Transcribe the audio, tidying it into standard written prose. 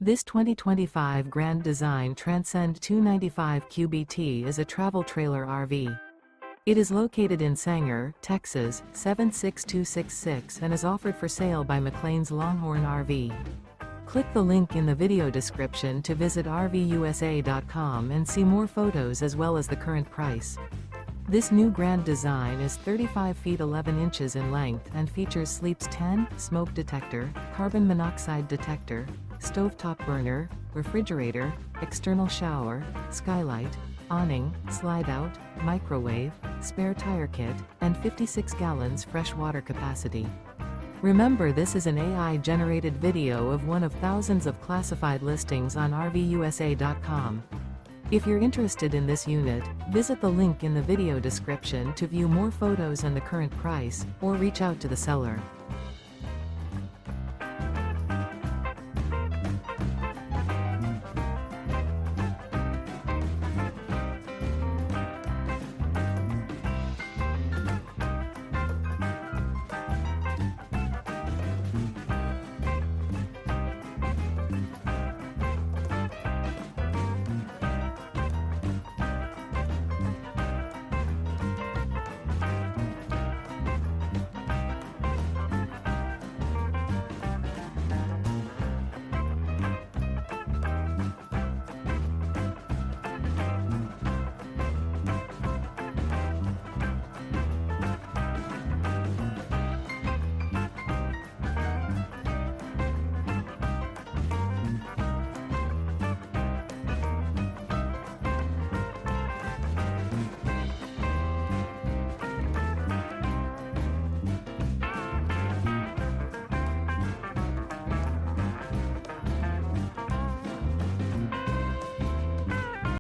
This 2025 Grand Design Transcend 295 QBT is a travel trailer RV. It is located in Sanger, Texas, 76266 and is offered for sale by McClain's Longhorn RV. Click the link in the video description to visit RVUSA.com and see more photos as well as the current price. This new Grand Design is 35 feet 11 inches in length and features Sleep's 10, smoke detector, carbon monoxide detector, stovetop burner, refrigerator, external shower, skylight, awning, slide-out, microwave, spare tire kit, and 56 gallons fresh water capacity. Remember, this is an AI-generated video of one of thousands of classified listings on RVUSA.com. If you're interested in this unit, visit the link in the video description to view more photos and the current price, or reach out to the seller.